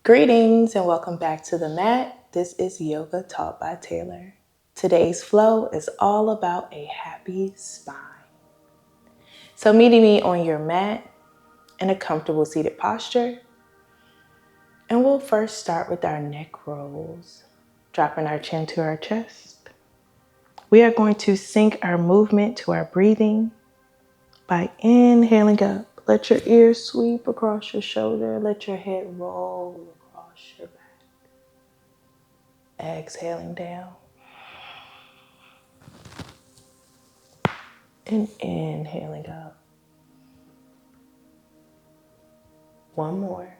Greetings and welcome back to the mat. This is Yoga Taught by Taylor. Today's flow is all about a happy spine. So meeting me on your mat in a comfortable seated posture. And we'll first start with our neck rolls, dropping our chin to our chest. We are going to sync our movement to our breathing by inhaling up. Let your ears sweep across your shoulder. Let your head roll across your back. Exhaling down. And inhaling up. One more.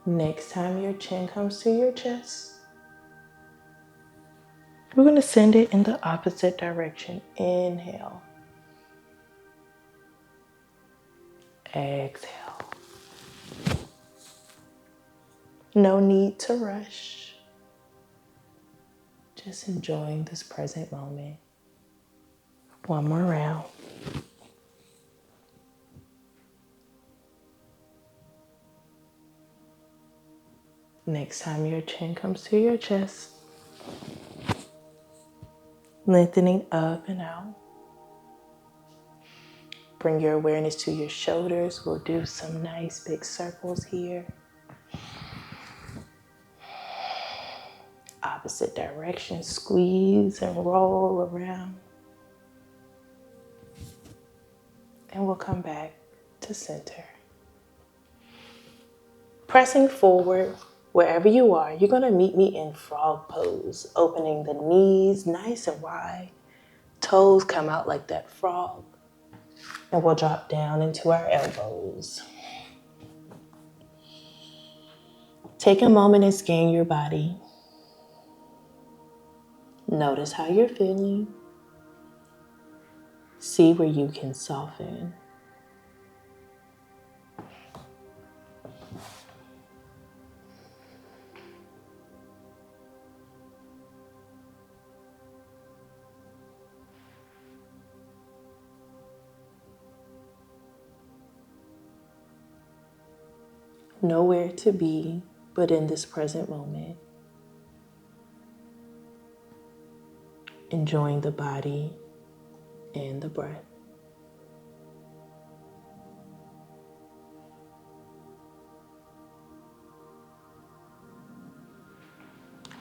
Next time your chin comes to your chest, we're going to send it in the opposite direction. Inhale. Exhale. No need to rush. Just enjoying this present moment. One more round. Next time your chin comes to your chest, lengthening up and out. Bring your awareness to your shoulders. We'll do some nice big circles here. Opposite direction, squeeze and roll around. And we'll come back to center. Pressing forward, wherever you are, you're going to meet me in frog pose, opening the knees nice and wide. Toes come out like that frog. And we'll drop down into our elbows. Take a moment and scan your body. Notice how you're feeling. See where you can soften. Nowhere to be but in this present moment. Enjoying the body and the breath.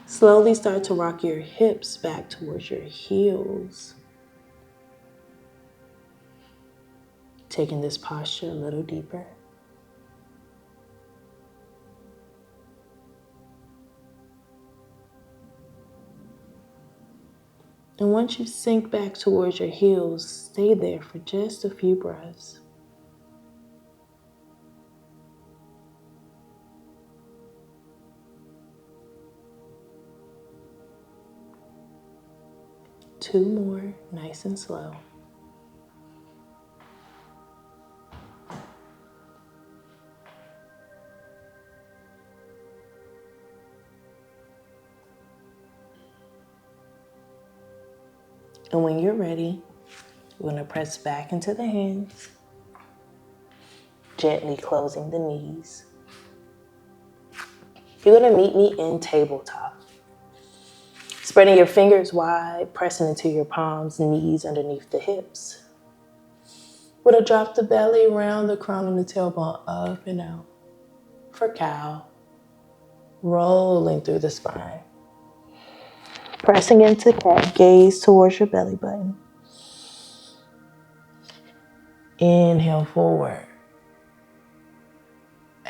Slowly start to rock your hips back towards your heels. Taking this posture a little deeper. And once you sink back towards your heels, stay there for just a few breaths. Two more, nice and slow. And when you're ready, we're going to press back into the hands, gently closing the knees. You're going to meet me in tabletop. Spreading your fingers wide, pressing into your palms, knees underneath the hips. We're going to drop the belly around the crown and the tailbone up and out. For cow, rolling through the spine. Pressing into cat, gaze towards your belly button. Inhale forward.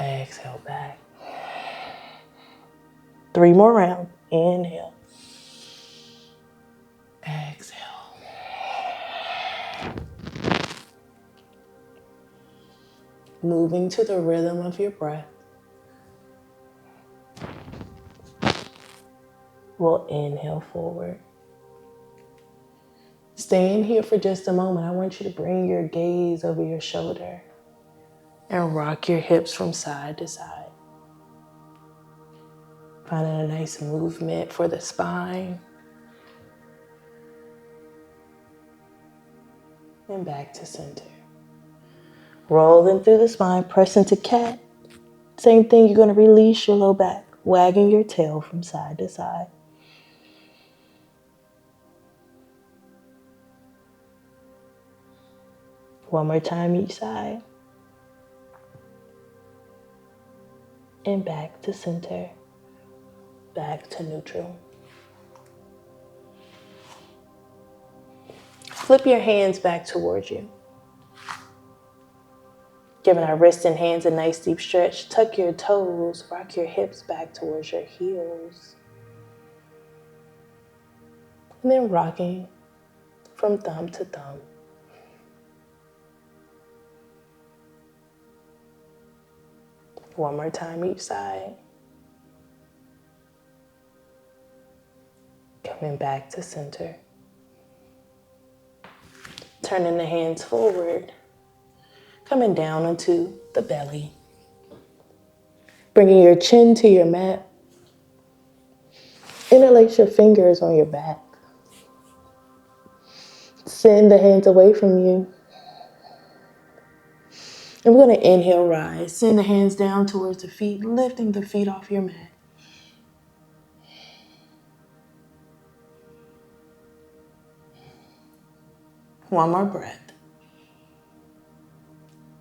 Exhale back. 3 more rounds. Inhale. Exhale. Moving to the rhythm of your breath. We'll inhale forward. Staying here for just a moment. I want you to bring your gaze over your shoulder and rock your hips from side to side. Finding a nice movement for the spine. And back to center. Rolling through the spine, press into cat. Same thing, you're going to release your low back, wagging your tail from side to side. One more time each side. And back to center, back to neutral. Flip your hands back towards you. Giving our wrists and hands a nice deep stretch. Tuck your toes, rock your hips back towards your heels. And then rocking from thumb to thumb. One more time each side. Coming back to center. Turning the hands forward. Coming down onto the belly. Bringing your chin to your mat. Interlace your fingers on your back. Send the hands away from you. And we're going to inhale, rise. Send the hands down towards the feet, lifting the feet off your mat. One more breath.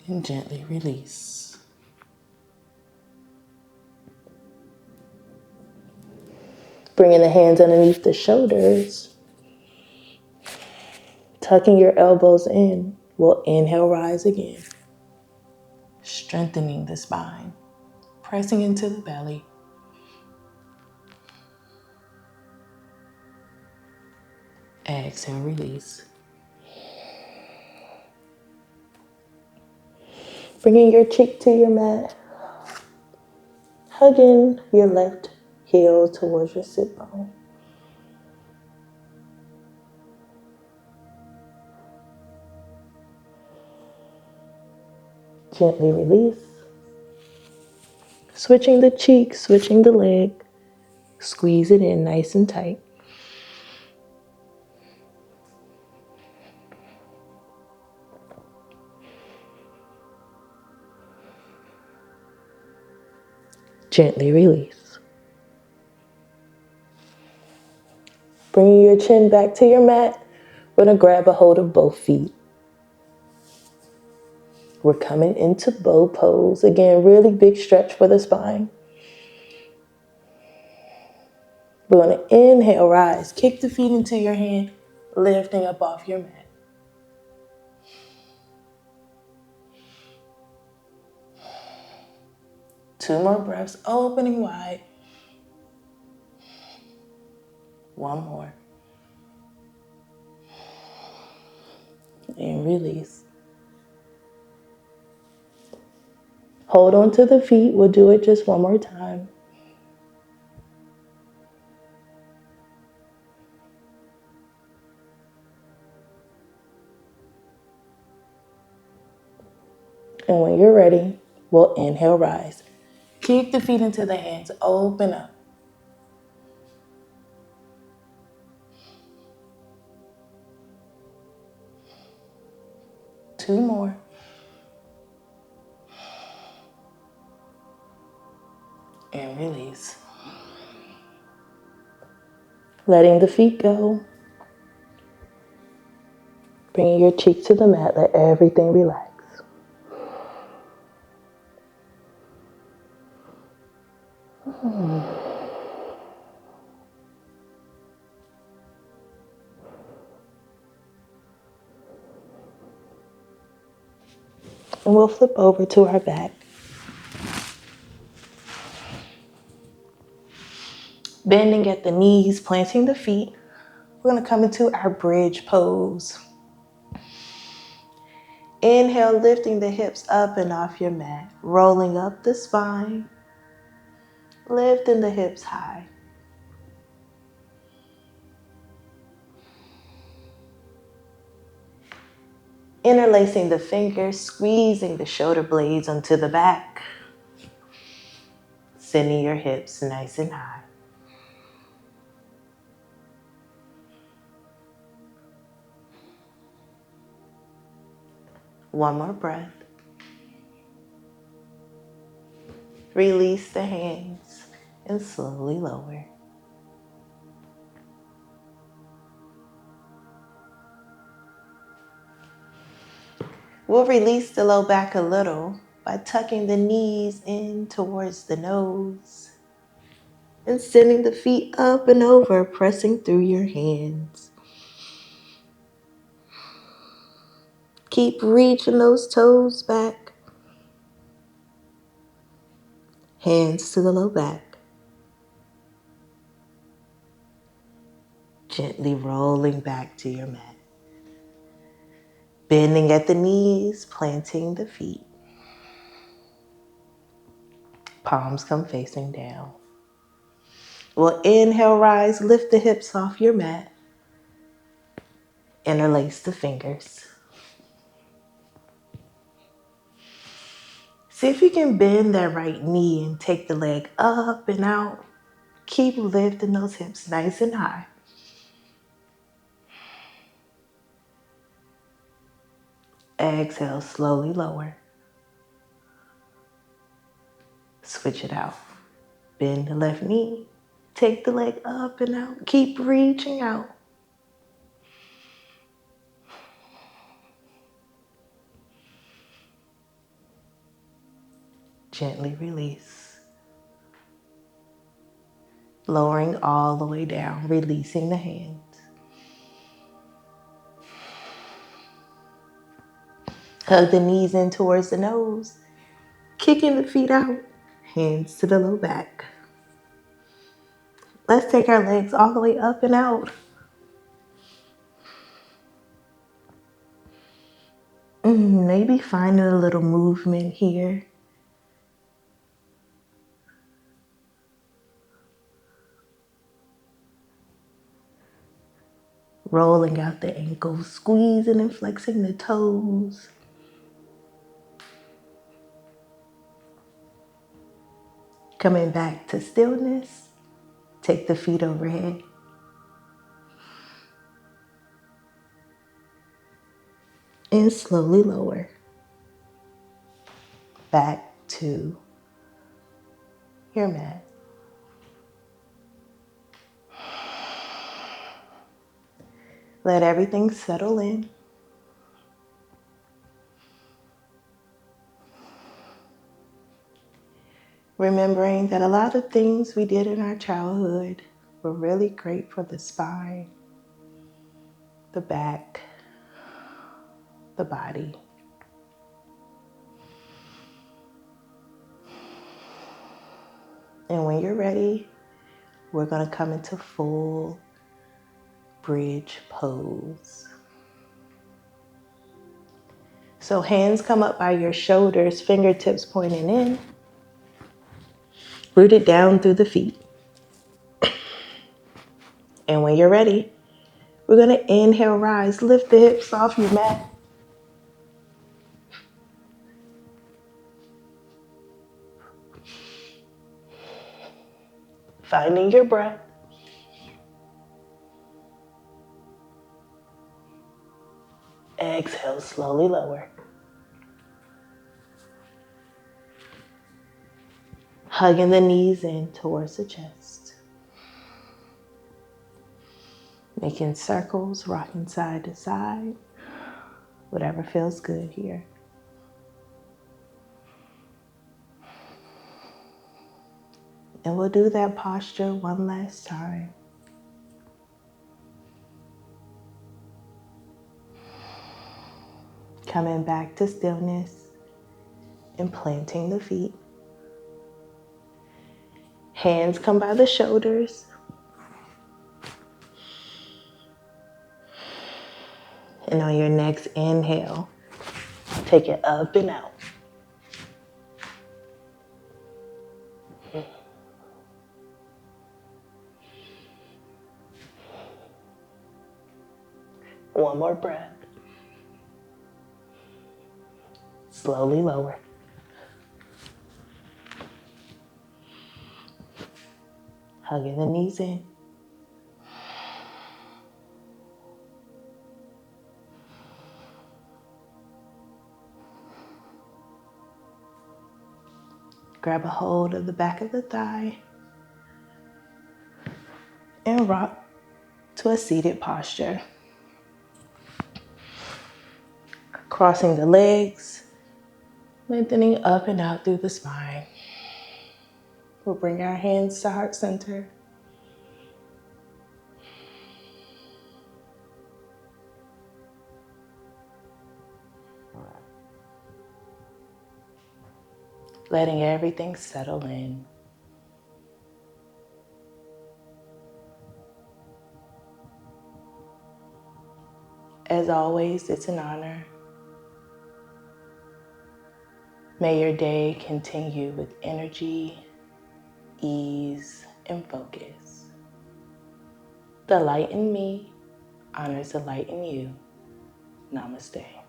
And gently release. Bringing the hands underneath the shoulders. Tucking your elbows in. We'll inhale, rise again. Strengthening the spine. Pressing into the belly. Exhale, release. Bringing your cheek to your mat. Hugging your left heel towards your sit bone. Gently release. Switching the cheek, switching the leg. Squeeze it in nice and tight. Gently release. Bringing your chin back to your mat. We're going to grab a hold of both feet. We're coming into bow pose. Again, really big stretch for the spine. We're going to inhale, rise. Kick the feet into your hand, lifting up off your mat. Two more breaths, opening wide. One more. And release. Hold on to the feet. We'll do it just one more time. And when you're ready, we'll inhale, rise. Kick the feet into the hands, open up. Two more. And release. Letting the feet go. Bringing your cheek to the mat, let everything relax. And we'll flip over to our back. Bending at the knees, planting the feet. We're going to come into our bridge pose. Inhale, lifting the hips up and off your mat. Rolling up the spine. Lifting the hips high. Interlacing the fingers, squeezing the shoulder blades onto the back. Sending your hips nice and high. One more breath. Release the hands and slowly lower. We'll release the low back a little by tucking the knees in towards the nose and sending the feet up and over, pressing through your hands. Keep reaching those toes back. Hands to the low back. Gently rolling back to your mat. Bending at the knees, planting the feet. Palms come facing down. We'll inhale, rise, lift the hips off your mat. Interlace the fingers. See if you can bend that right knee and take the leg up and out. Keep lifting those hips nice and high. Exhale, slowly lower. Switch it out. Bend the left knee. Take the leg up and out. Keep reaching out. Gently release. Lowering all the way down, releasing the hands. Hug the knees in towards the nose. Kicking the feet out. Hands to the low back. Let's take our legs all the way up and out. Maybe finding a little movement here. Rolling out the ankles, squeezing and flexing the toes. Coming back to stillness. Take the feet overhead. And slowly lower. Back to your mat. Let everything settle in. Remembering that a lot of things we did in our childhood were really great for the spine, the back, the body. And when you're ready, we're going to come into full bridge pose. So hands come up by your shoulders, fingertips pointing in. Rooted down through the feet. And when you're ready, we're going to inhale, rise, lift the hips off your mat. Finding your breath. Exhale, slowly lower. Hugging the knees in towards the chest. Making circles, rocking side to side. Whatever feels good here. And we'll do that posture one last time. Coming back to stillness and planting the feet. Hands come by the shoulders. And on your next inhale, take it up and out. One more breath. Slowly lower. Hugging the knees in. Grab a hold of the back of the thigh and rock to a seated posture. Crossing the legs, lengthening up and out through the spine. We'll bring our hands to heart center. Letting everything settle in. As always, it's an honor. May your day continue with energy, ease, and focus. The light in me honors the light in you. Namaste.